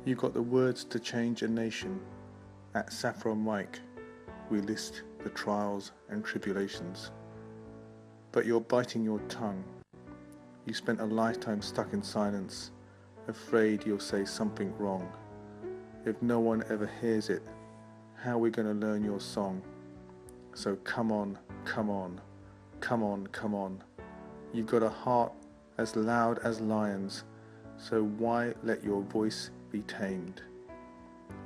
You got the words to change a nation. At Saffron Mic, we list the trials and tribulations. But you're biting your tongue. You spent a lifetime stuck in silence, afraid you'll say something wrong. If no one ever hears it, how are we going to learn your song? So come on, come on, come on, come on. You've got a heart as loud as lions, so why let your voice be tamed?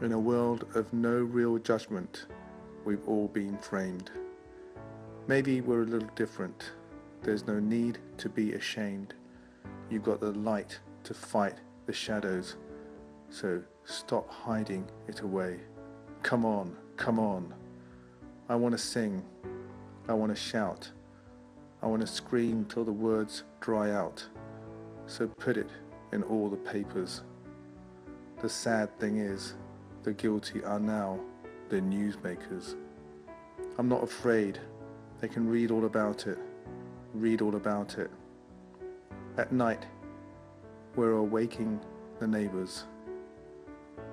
In a world of no real judgment, we've all been framed. Maybe we're a little different. There's no need to be ashamed. You've got the light to fight the shadows, so stop hiding it away. Come on, come on. I want to sing. I want to shout. I want to scream till the words dry out. So put it in all the papers. The sad thing is, the guilty are now the newsmakers. I'm not afraid. They can read all about it. Read all about it. At night, we're awaking the neighbors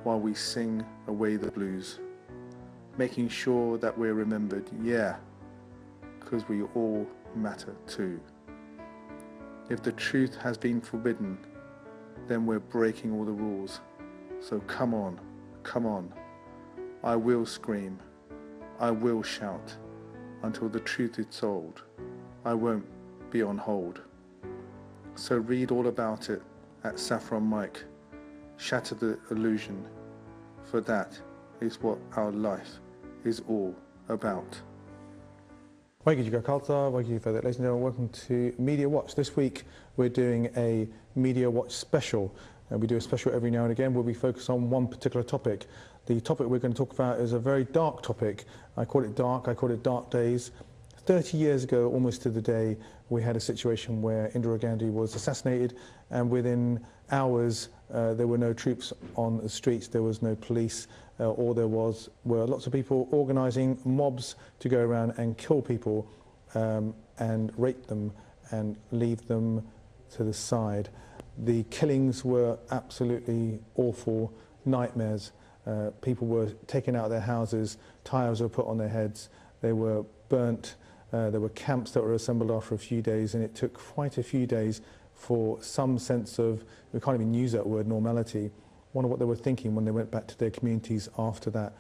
while we sing away the blues, making sure that we're remembered, yeah, 'cause we all matter too. If the truth has been forbidden, then we're breaking all the rules. So come on, come on. I will scream, I will shout, until the truth is told. I won't be on hold. So read all about it at Saffron Mic. Shatter the illusion, for that is what our life is all about. Ladies and gentlemen, welcome to Media Watch. This week we're doing a Media Watch special. We do a special every now and again where we focus on one particular topic. The topic we're going to talk about is a very dark topic. I call it dark days. 30 years ago, almost to the day, we had a situation where Indira Gandhi was assassinated, and within hours there were no troops on the streets, there was no police. All there were lots of people organising mobs to go around and kill people and rape them and leave them to the side. The killings were absolutely awful, nightmares. People were taken out of their houses, tyres were put on their heads, they were burnt. There were camps that were assembled after a few days, and it took quite a few days for some sense of, we can't even use that word, normality. Wonder what they were thinking when they went back to their communities after that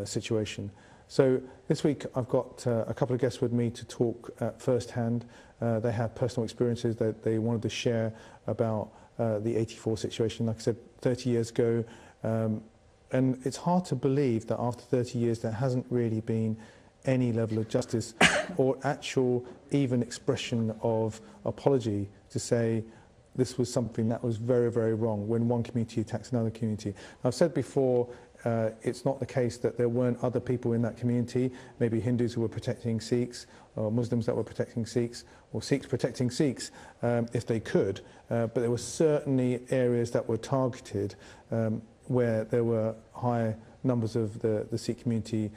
situation. So this week I've got a couple of guests with me to talk firsthand. They have personal experiences that they wanted to share about the 84 situation, like I said, 30 years ago. And it's hard to believe that after 30 years there hasn't really been any level of justice or actual even expression of apology to say this was something that was very, very wrong when one community attacks another community. I've said before, it's not the case that there weren't other people in that community, maybe Hindus who were protecting Sikhs, or Muslims that were protecting Sikhs, or Sikhs protecting Sikhs if they could, but there were certainly areas that were targeted where there were high numbers of the Sikh community.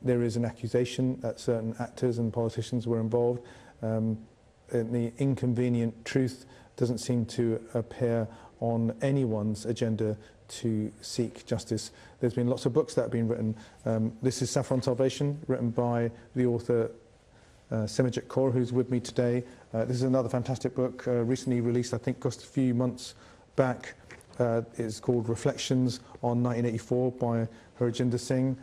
There is an accusation that certain actors and politicians were involved. And the inconvenient truth doesn't seem to appear on anyone's agenda to seek justice. There's been lots of books that have been written. This is Saffron Salvation, written by the author Simajit Kaur, who's with me today. This is another fantastic book, recently released, I think just a few months back. It's called Reflections on 1984 by Harijinder Singh.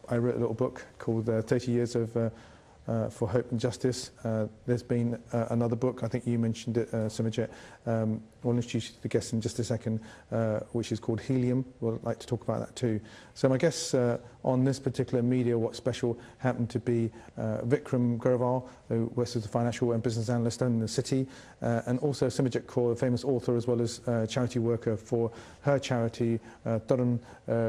I wrote a little book called 30 Years for Hope and Justice. There's been another book, I think you mentioned it, Simajit. I'll introduce you to the guest in just a second, which is called Helium. We'll like to talk about that too. So my guests on this particular Media Watch special happen to be Vikram Grewal, who works as a financial and business analyst in the city, and also Simajit Kaur, a famous author as well as charity worker for her charity, Tarun,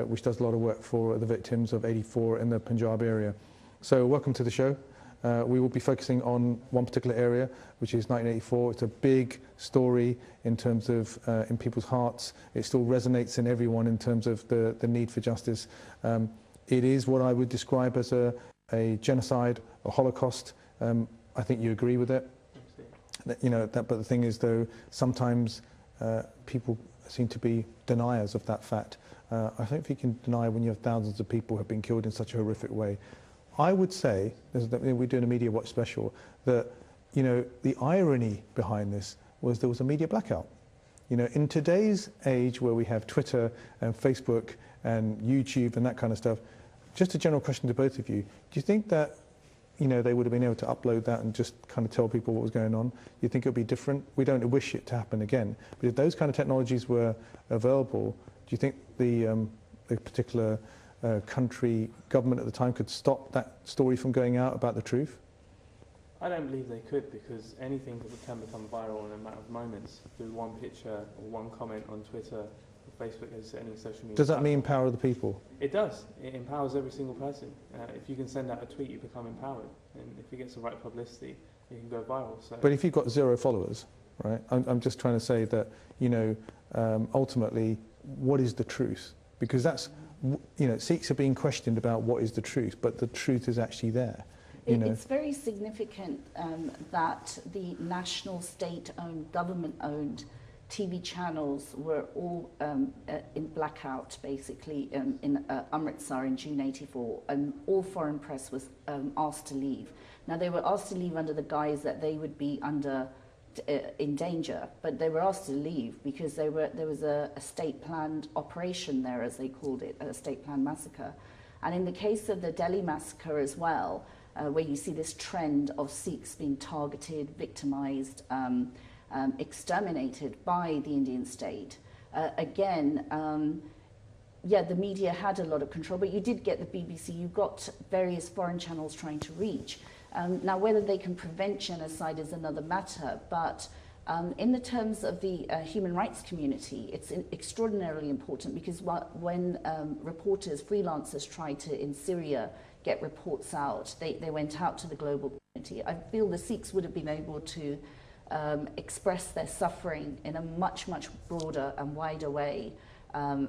which does a lot of work for the victims of 84 in the Punjab area. So welcome to the show. We will be focusing on one particular area, which is 1984. It's a big story in terms of in people's hearts. It still resonates in everyone in terms of the need for justice. It is what I would describe as a genocide, a Holocaust. I think you agree with it. You know, but the thing is, though, sometimes people seem to be deniers of that fact. I don't think you can deny when you have thousands of people who have been killed in such a horrific way. I would say, we're doing a Media Watch special, that the irony behind this was there was a media blackout. In today's age where we have Twitter and Facebook and YouTube and that kind of stuff, just a general question to both of you, do you think that they would have been able to upload that and just kind of tell people what was going on? You think it would be different? We don't wish it to happen again, but if those kind of technologies were available, do you think the particular country government at the time could stop that story from going out about the truth? I don't believe they could, because anything can become viral in a matter of moments through one picture or one comment on Twitter or Facebook, as any social media. Does that mean empower the people? It does. It empowers every single person. If you can send out a tweet, you become empowered, and if it gets the right publicity, it can go viral. So. But if you've got 0 followers, right? I'm just trying to say that ultimately, what is the truth? Because that's Sikhs are being questioned about what is the truth, but the truth is actually there. It's very significant that the national state-owned, government-owned TV channels were all in blackout, basically, in Amritsar in June '84, and all foreign press was asked to leave. Now, they were asked to leave under the guise that they would be in danger, but they were asked to leave because there was a state-planned operation there, as they called it, a state-planned massacre. And in the case of the Delhi massacre as well, where you see this trend of Sikhs being targeted, victimized, exterminated by the Indian state. The media had a lot of control, but you did get the BBC, you got various foreign channels trying to reach. Now, whether they can prevent genocide is another matter, but in the terms of the human rights community, it's extraordinarily important, because when reporters, freelancers tried to, in Syria, get reports out, they went out to the global community. I feel the Sikhs would have been able to express their suffering in a much, much broader and wider way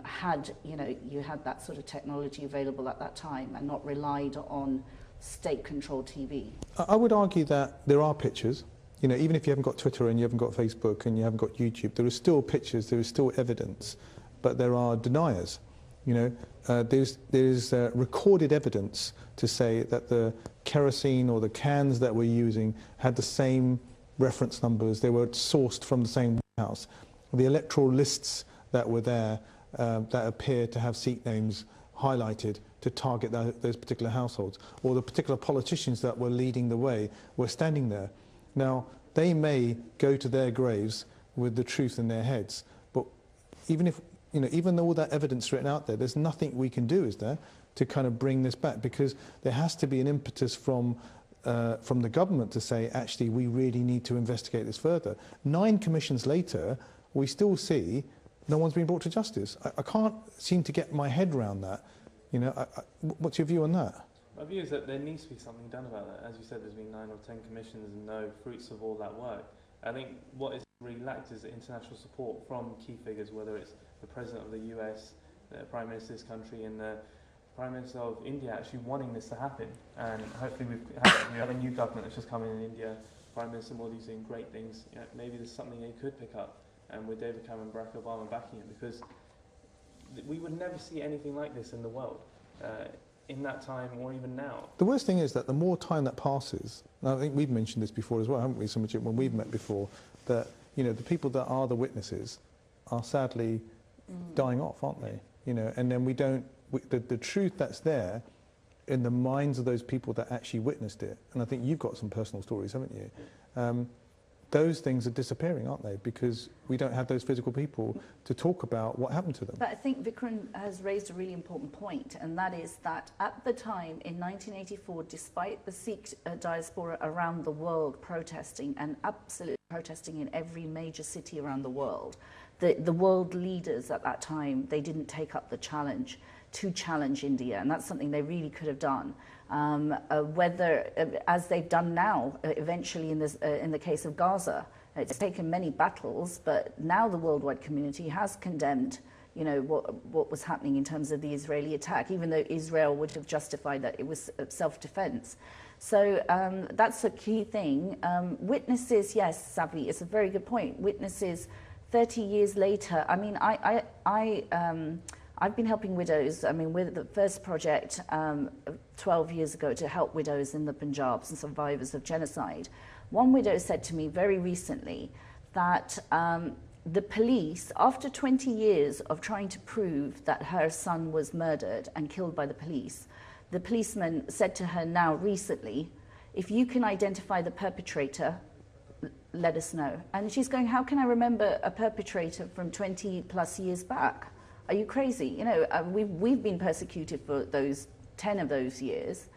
had you had that sort of technology available at that time and not relied on state-controlled TV. I would argue that there are pictures. Even if you haven't got Twitter and you haven't got Facebook and you haven't got YouTube, there are still pictures, there is still evidence, but there are deniers. There's recorded evidence to say that the kerosene or the cans that we're using had the same reference numbers, they were sourced from the same warehouse. The electoral lists that were there that appear to have Sikh names highlighted to target those particular households, or the particular politicians that were leading the way were standing there. Now, they may go to their graves with the truth in their heads, but even though all that evidence written out there, there's nothing we can do, is there, to kind of bring this back, because there has to be an impetus from the government to say, actually, we really need to investigate this further. 9 commissions later, we still see no one's been brought to justice. I can't seem to get my head around that. What's your view on that? My view is that there needs to be something done about that. As you said, there's been 9 or 10 commissions and no fruits of all that work. I think what is really lacked is international support from key figures, whether it's the President of the US, the Prime Minister of this country, and the Prime Minister of India actually wanting this to happen. And hopefully we have a new government that's just come in India. Prime Minister Modi's doing great things. Maybe there's something they could pick up, and with David Cameron and Barack Obama backing it, because we would never see anything like this in the world. In that time or even now. The worst thing is that the more time that passes, and I think we've mentioned this before as well, haven't we, Samajit, when we've met before, that the people that are the witnesses are sadly dying off, aren't they? And then the truth that's there in the minds of those people that actually witnessed it, and I think you've got some personal stories, haven't you? Those things are disappearing, aren't they? Because we don't have those physical people to talk about what happened to them. But I think Vikram has raised a really important point, and that is that at the time, in 1984, despite the Sikh diaspora around the world protesting, and absolutely protesting in every major city around the world, the world leaders at that time, they didn't take up the challenge to challenge India, and that's something they really could have done. Whether, as they've done now, eventually in the case of Gaza, it's taken many battles, but now the worldwide community has condemned, what was happening in terms of the Israeli attack, even though Israel would have justified that it was self-defense. So that's a key thing. Witnesses, yes, Savi, it's a very good point. Witnesses, 30 years later, I mean, I've been helping widows. I mean, with the first project 12 years ago to help widows in the Punjabs and survivors of genocide. One widow said to me very recently that the police, after 20 years of trying to prove that her son was murdered and killed by the policeman said to her now recently, if you can identify the perpetrator, let us know. And she's going, how can I remember a perpetrator from 20 plus years back? Are you crazy? You know, we've been persecuted for those 10 of those years.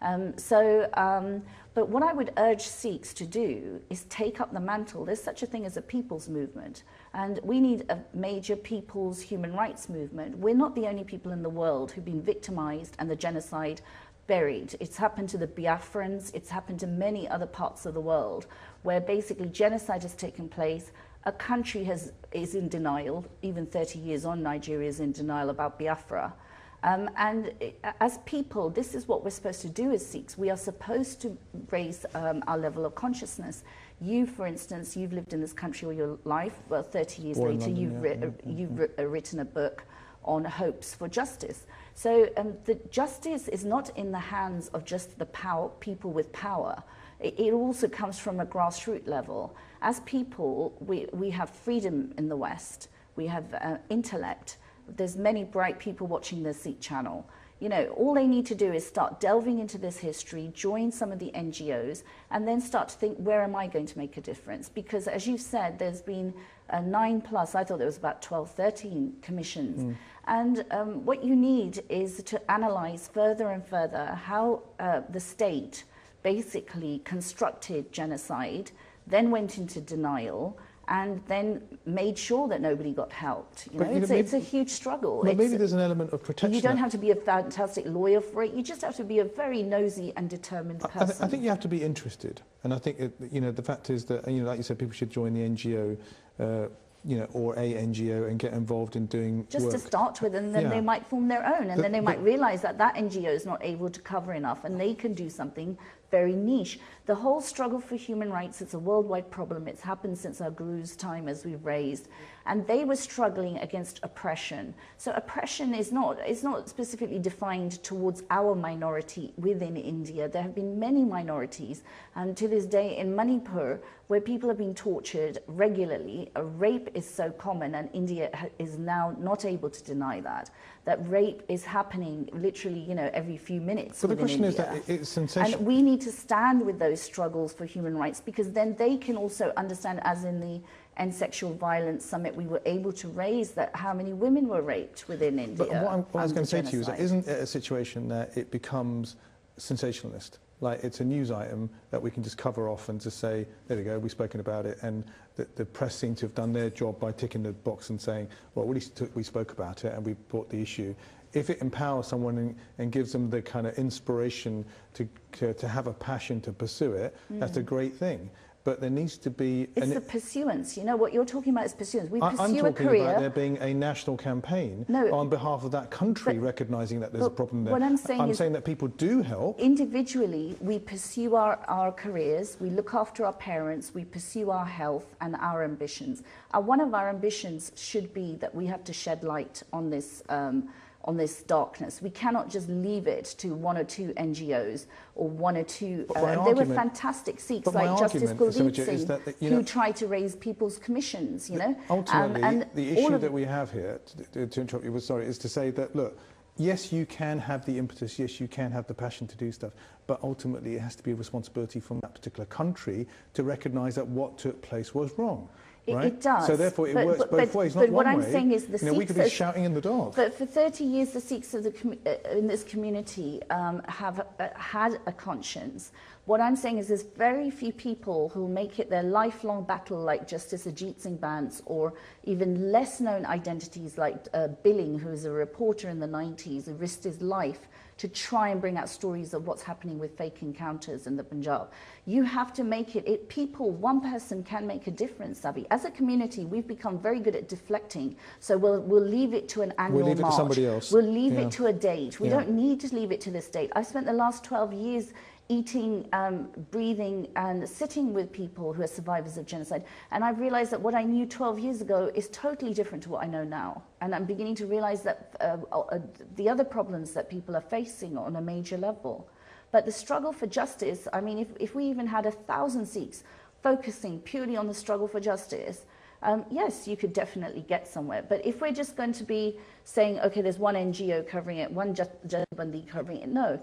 But what I would urge Sikhs to do is take up the mantle. There's such a thing as a people's movement, and we need a major people's human rights movement. We're not the only people in the world who've been victimized and the genocide buried. It's happened to the Biafrans, it's happened to many other parts of the world, where basically genocide has taken place. A country is in denial. Even 30 years on, Nigeria is in denial about Biafra. As people, this is what we're supposed to do as Sikhs. We are supposed to raise our level of consciousness. You, for instance, you've lived in this country all your life. Well, 30 years later, London, you've written a book on hopes for justice. So the justice is not in the hands of just the people with power. It also comes from a grassroots level. As people, we have freedom in the West. We have intellect. There's many bright people watching the Sikh channel. You know, all they need to do is start delving into this history, join some of the NGOs, and then start to think, where am I going to make a difference? Because as you said, there's been 9 plus, I thought there was about 12, 13 commissions. And what you need is to analyze further and further how the state basically constructed genocide, then went into denial, and then made sure that nobody got helped. You know, it's a huge struggle. But maybe there's an element of protection. You don't have to be a fantastic lawyer for it. You just have to be a very nosy and determined person. I think you have to be interested. And I think, you know, the fact is that, you know, like you said, people should join the NGO, you know, or a NGO and get involved in doing just work. To start with, and then they might form their own, and then they might realize that that NGO is not able to cover enough, and they can do something very niche. The whole struggle for human rights, it's a worldwide problem. It's happened since our guru's time, as we've raised, and they were struggling against oppression. So oppression is not specifically defined towards our minority within India. There have been many minorities, and to this day in Manipur, where people have been tortured regularly, rape is so common, and India is now not able to deny that rape is happening literally, you know, every few minutes. But the question India. is that it's sensational. And we need to stand with those struggles for human rights, because then they can also understand, as in the End Sexual Violence Summit, we were able to raise that how many women were raped within India. But what I was going to say to you is that isn't it a situation that it becomes sensationalist? Like it's a news item that we can just cover off and just say, there we go, we've spoken about it, and the press seem to have done their job by ticking the box and saying, well, we spoke about it and we brought the issue. If it empowers someone and gives them the kind of inspiration to have a passion to pursue it, that's a great thing. But there needs to be... It's the pursuance. You know, what you're talking about is pursuance. We pursue I'm a talking career. about there being a national campaign on behalf of that country, recognising that there's a problem there. What I'm saying that people do help. Individually, we pursue our careers, we look after our parents, we pursue our health and our ambitions. One of our ambitions should be that we have to shed light on this darkness. We cannot just leave it to 1 or 2 NGOs or 1 or 2... they were fantastic Sikhs like Justice Kuldeep Singh who tried to raise people's commissions, you know. Ultimately, the issue that we have here, to interrupt you, is to say that, look, yes, you can have the impetus, yes, you can have the passion to do stuff, but ultimately it has to be a responsibility from that particular country to recognise that what took place was wrong. Right? It does. So therefore it works both ways, not one way. But what I'm saying is we could be shouting in the dark. But for 30 years, the Sikhs of in this community have had a conscience. What I'm saying is there's very few people who make it their lifelong battle, like Justice Ajit Singh Bance, or even less known identities like Billing, who was a reporter in the 90s, who risked his life to try and bring out stories of what's happening with fake encounters in the Punjab. You have to make it people, one person can make a difference, Sabi. As a community, we've become very good at deflecting. So we'll leave it to an annual We'll leave march. it to somebody else. We'll leave it to a date. We don't need to leave it to this date. I've spent the last 12 years eating, breathing, and sitting with people who are survivors of genocide. And I've realized that what I knew 12 years ago is totally different to what I know now. And I'm beginning to realize that the other problems that people are facing on a major level. But the struggle for justice, I mean, if we even had 1,000 Sikhs focusing purely on the struggle for justice, yes, you could definitely get somewhere. But if we're just going to be saying, okay, there's one NGO covering it, one Jathebandi covering it, no.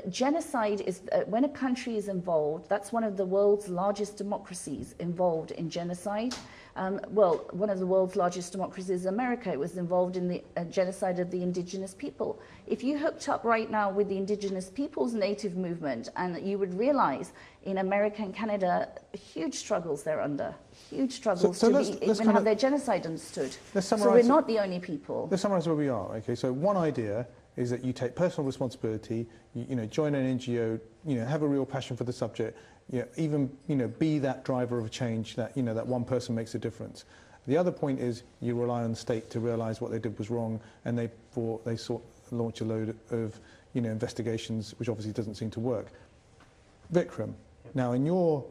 Genocide is, when a country is involved, that's one of the world's largest democracies involved in genocide. Well, one of the world's largest democracies, America, was involved in the genocide of the indigenous people. If you hooked up right now with the indigenous people's native movement, and you would realize in America and Canada, huge struggles they're under, huge struggles to even have their genocide understood. So we're not the only people. Let's summarise where we are. Okay, so one idea is that you take personal responsibility, you know, join an NGO, you know, have a real passion for the subject, you know, even, you know, be that driver of a change that, you know, that one person makes a difference. The other point is you rely on the state to realise what they did was wrong, and they launch a load of, you know, investigations, which obviously doesn't seem to work. Vikram, now in your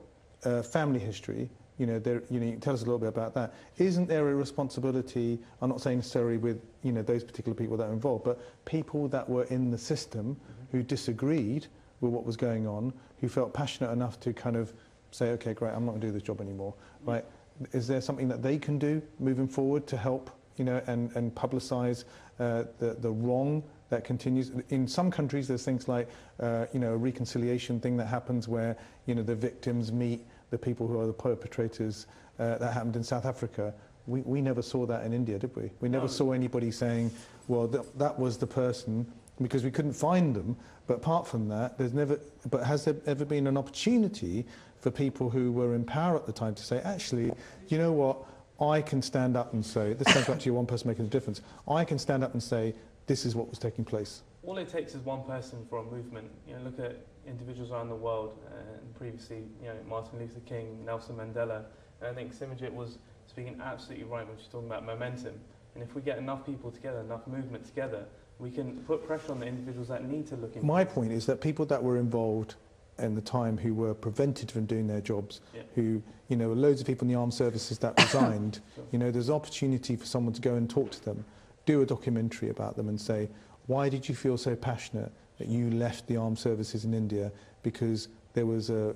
family history, you know, you can tell us a little bit about that. Isn't there a responsibility, I'm not saying necessarily with, you know, those particular people that are involved, but people that were in the system who disagreed with what was going on, who felt passionate enough to kind of say, okay, great, I'm not going to do this job anymore, right? Is there something that they can do moving forward to help, you know, and publicise the wrong that continues? In some countries, there's things like, you know, a reconciliation thing that happens where, you know, the victims meet the people who are the perpetrators. That happened in South Africa. We never saw that in India, did we? We never saw anybody saying, well, that was the person, because we couldn't find them. But apart from that, but has there ever been an opportunity for people who were in power at the time to say, actually, you know what, I can stand up and say, this comes back to your one person making a difference, I can stand up and say, this is what was taking place. All it takes is one person for a movement. You know, look at individuals around the world, and previously, you know, Martin Luther King, Nelson Mandela, and I think Simajit was speaking absolutely right when she's talking about momentum. And if we get enough people together, enough movement together, we can put pressure on the individuals that need to look into. My point is that people that were involved in the time who were prevented from doing their jobs, who, you know, loads of people in the armed services that resigned, you know, there's opportunity for someone to go and talk to them, do a documentary about them and say, why did you feel so passionate that you left the armed services in India because there was a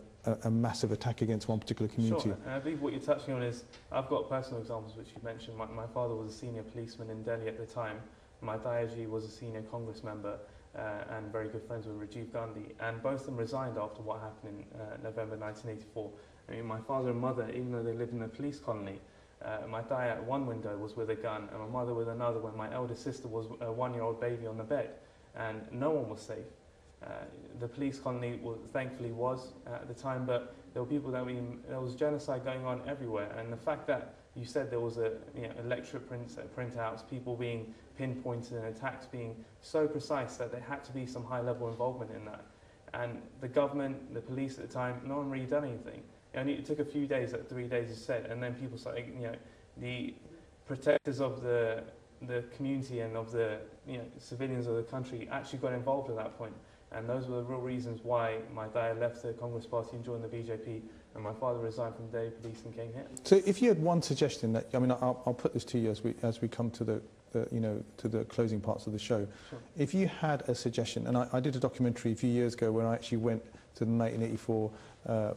massive attack against one particular community? Sure, and I believe what you're touching on is, I've got personal examples which you mentioned. My father was a senior policeman in Delhi at the time. My Dayaji was a senior Congress member and very good friends with Rajiv Gandhi, and both of them resigned after what happened in November 1984. I mean, my father and mother, even though they lived in a police colony, my Daya at one window was with a gun and my mother with another, when my eldest sister was a one-year-old baby on the bed, and no one was safe. The police colony thankfully was at the time, but there were people there was genocide going on everywhere, and the fact that you said there was electorate printouts, people being pinpointed and attacks being so precise that there had to be some high-level involvement in that. And the government, the police at the time, no one really done anything. It took a few days, like 3 days, as said, and then people started, the protectors of the community and of the civilians of the country actually got involved at that point. And those were the real reasons why my dad left the Congress Party and joined the BJP, and my father resigned from the Delhi Police and came here. So if you had one suggestion, that, I mean, I'll put this to you as we come to the closing parts of the show. Sure. If you had a suggestion, and I did a documentary a few years ago where I actually went to the 1984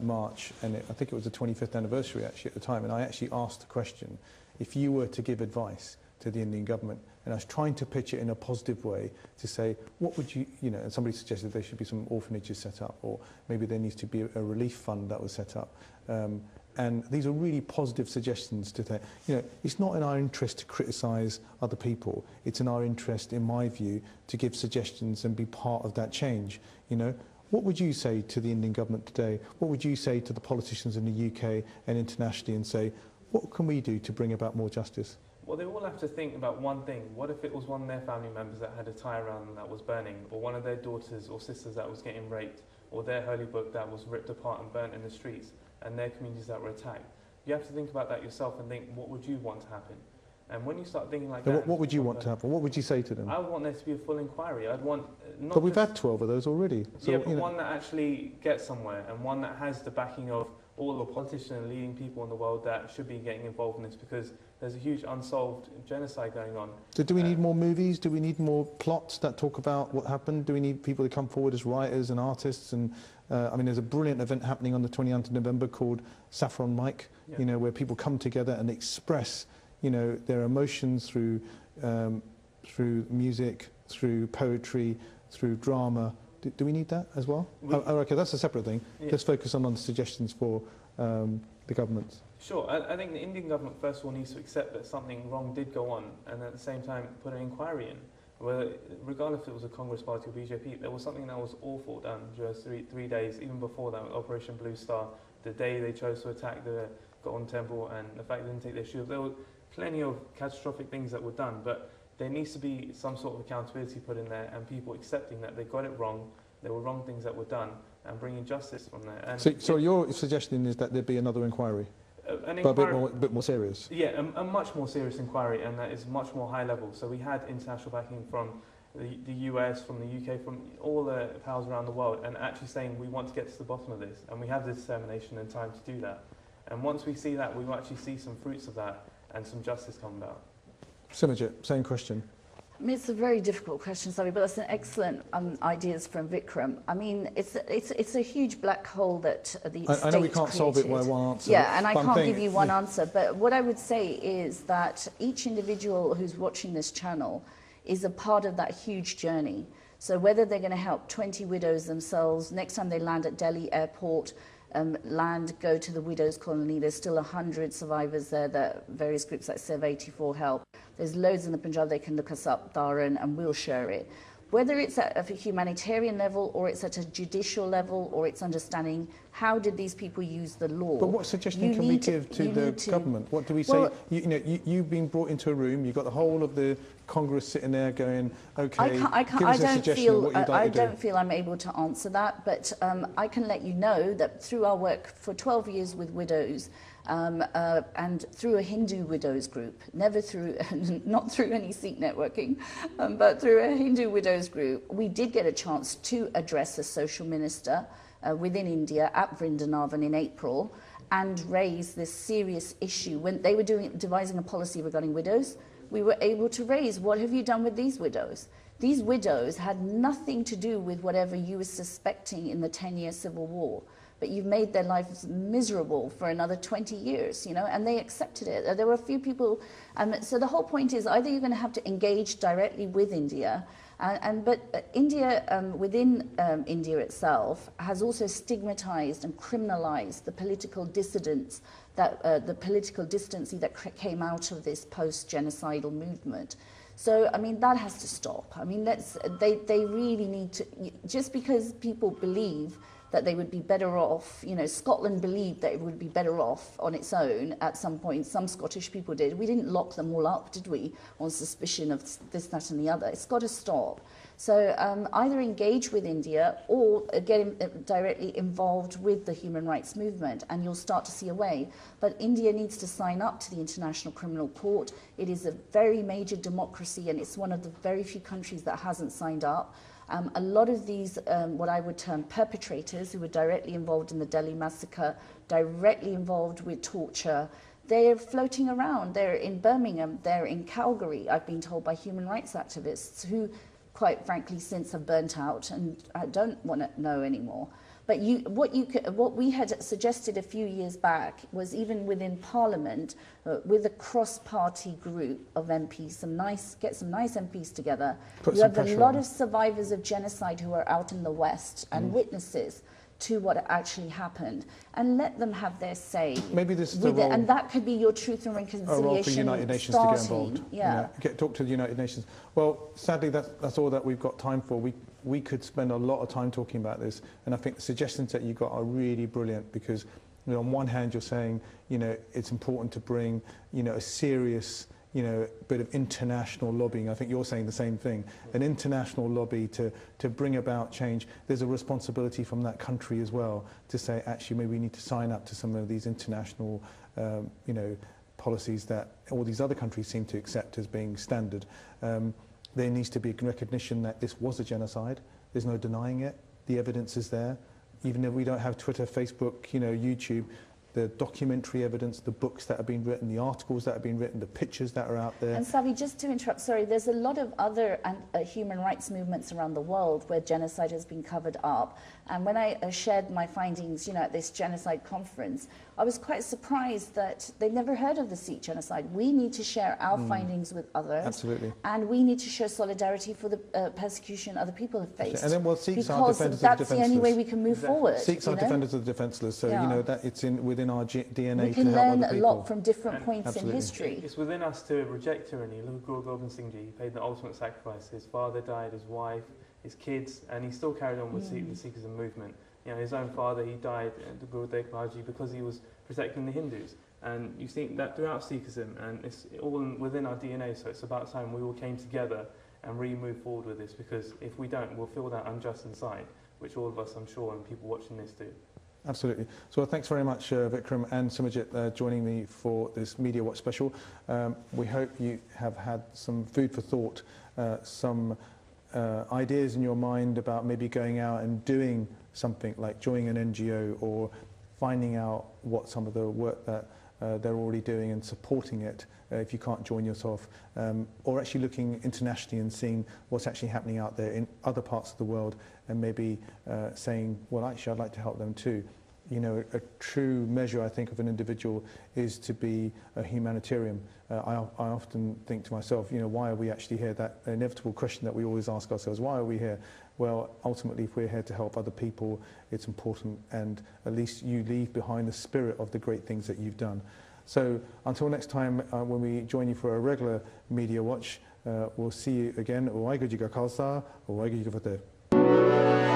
March, and I think it was the 25th anniversary actually at the time, and I actually asked the question, if you were to give advice to the Indian government, and I was trying to pitch it in a positive way to say, what would you, and somebody suggested there should be some orphanages set up, or maybe there needs to be a relief fund that was set up. And these are really positive suggestions to say, it's not in our interest to criticise other people. It's in our interest, in my view, to give suggestions and be part of that change. What would you say to the Indian government today? What would you say to the politicians in the UK and internationally, and say, what can we do to bring about more justice? Well, they all have to think about one thing. What if it was one of their family members that had a tie around them that was burning, or one of their daughters or sisters that was getting raped, or their holy book that was ripped apart and burnt in the streets, and their communities that were attacked? You have to think about that yourself and think, what would you want to happen? And when you start thinking like So that... what would you want to happen? What would you say to them? I would want there to be a full inquiry. I'd want... not But we've just- had 12 of those already. So, yeah, but you know, one that actually gets somewhere, and one that has the backing of all the politicians and leading people in the world that should be getting involved in this, because there's a huge unsolved genocide going on. so do we need more movies? Do we need more plots that talk about what happened? Do we need people to come forward as writers and artists? And I mean, there's a brilliant event happening on the 29th of November called Saffron Mike, Yeah. you know, where people come together and express, you know, their emotions through music, through poetry, through drama. Do we need that as well? Okay, that's a separate thing. Yeah. Let's focus on the suggestions for the governments. Sure, I think the Indian government first of all needs to accept that something wrong did go on, and at the same time put an inquiry in. Whether, regardless if it was a Congress party or BJP, there was something that was awful done during 3 days, even before that, with Operation Blue Star, the day they chose to attack the Golden Temple, and the fact they didn't take their shield. There were plenty of catastrophic things that were done, but there needs to be some sort of accountability put in there, and people accepting that they got it wrong, there were wrong things that were done, and bringing justice from there. And So your suggestion is that there be another inquiry, an but inquiry, a bit more serious? yeah, a much more serious inquiry, and that is much more high level. So we had international backing from the US, from the UK, from all the powers around the world, and actually saying we want to get to the bottom of this, and we have the determination and time to do that. And once we see that, we will actually see some fruits of that, and some justice come about. Simajit, same question. I mean, it's a very difficult question, Sabi, but that's an excellent ideas from Vikram. I mean, it's a huge black hole that the state I know we can't solve it by created. one answer. Yeah, and I but I'm can't thinking- give you one answer. But what I would say is that each individual who's watching this channel is a part of that huge journey. So whether they're going to help 20 widows themselves, next time they land at Delhi airport, go to the widows' colony, there's still 100 survivors there that various groups like Sev 84 help. There's loads in the Punjab, they can look us up, Dharan, and we'll share it. Whether it's at a humanitarian level, or it's at a judicial level, or it's understanding how did these people use the law. But what suggestion You can we need to- give to you the need to- government? What do we say? Well, You've been brought into a room, you've got the whole of the Congress sitting there going, okay, give us a suggestion of what you'd like I to do. don't feel I'm able to answer that, but I can let you know that through our work for 12 years with widows, and through a Hindu widows group, never through, not through any Sikh networking, but through a Hindu widows group, we did get a chance to address a social minister within India at Vrindavan in April, and raise this serious issue. When they were devising a policy regarding widows, we were able to raise, what have you done with these widows? These widows had nothing to do with whatever you were suspecting in the 10-year civil war. But you've made their lives miserable for another 20 years, you know, and they accepted it. There were a few people, so the whole point is either you're going to have to engage directly with India, but India, within India itself, has also stigmatized and criminalized the political dissidents, the political distancy that came out of this post-genocidal movement. So, I mean, that has to stop. I mean, they really need to, just because people believe that they would be better off, you know, Scotland believed that it would be better off on its own at some point, some Scottish people did. We didn't lock them all up, did we, on suspicion of this, that and the other. It's got to stop. So either engage with India or get directly involved with the human rights movement, and you'll start to see a way. But India needs to sign up to the International Criminal Court. It is a very major democracy, and it's one of the very few countries that hasn't signed up. A lot of these, what I would term perpetrators, who were directly involved in the Delhi massacre, directly involved with torture, they're floating around. They're in Birmingham, they're in Calgary, I've been told by human rights activists who, quite frankly, since have burnt out and I don't want to know anymore. But what we had suggested a few years back was, even within Parliament, with a cross-party group of MPs, get some nice MPs together. You have a lot of survivors of genocide who are out in the West and witnesses to what actually happened, and let them have their say. Maybe this is the role, and that could be your Truth and Reconciliation. A role for United Nations starting, to get involved. Yeah. Talk to the United Nations. Well, sadly, that's all that we've got time for. We could spend a lot of time talking about this, and I think the suggestions that you got are really brilliant, because, you know, on one hand you're saying, you know, it's important to bring, you know, a serious, you know, bit of international lobbying. I think you're saying the same thing. An international lobby to bring about change. There's a responsibility from that country as well to say, actually, maybe we need to sign up to some of these international, you know, policies that all these other countries seem to accept as being standard. There needs to be recognition that this was a genocide. There's no denying it. The evidence is there. Even if we don't have Twitter, Facebook, YouTube, the documentary evidence, the books that have been written, the articles that have been written, the pictures that are out there. And Savi, just to interrupt, sorry, there's a lot of other human rights movements around the world where genocide has been covered up. And when I shared my findings, at this genocide conference, I was quite surprised that they've never heard of the Sikh genocide. We need to share our findings with others. Absolutely. And we need to show solidarity for the persecution other people have faced. And then, well, Sikhs are defenders of the defenceless. Because that's the only way we can move forward. Sikhs are defenders of the defenceless, so that it's within our DNA. We can learn a lot from different points in history. It's within us to reject tyranny. Look at Guru Gobind Singh Ji. He paid the ultimate sacrifice. His father died, his wife, his kids, and he still carried on with the Sikhism movement. His own father, he died, Guru Tegh Bahadurji, because he was protecting the Hindus. And you think that throughout Sikhism, and it's all within our DNA, so it's about time we all came together and really move forward with this, because if we don't, we'll feel that unjust inside, which all of us, I'm sure, and people watching this do. Absolutely. So thanks very much, Vikram and Simajit, joining me for this Media Watch special. We hope you have had some food for thought, some ideas in your mind about maybe going out and doing something like joining an NGO or finding out what some of the work that they're already doing and supporting it if you can't join yourself, or actually looking internationally and seeing what's actually happening out there in other parts of the world and maybe saying, well, actually, I'd like to help them too. A true measure, I think, of an individual is to be a humanitarian. I often think to myself, why are we actually here? That inevitable question that we always ask ourselves, why are we here? Well, ultimately, if we're here to help other people, it's important, and at least you leave behind the spirit of the great things that you've done. So until next time, when we join you for a regular Media Watch, we'll see you again. Waheguru Ji Ka Khalsa, Waheguru Ji Ki Fateh.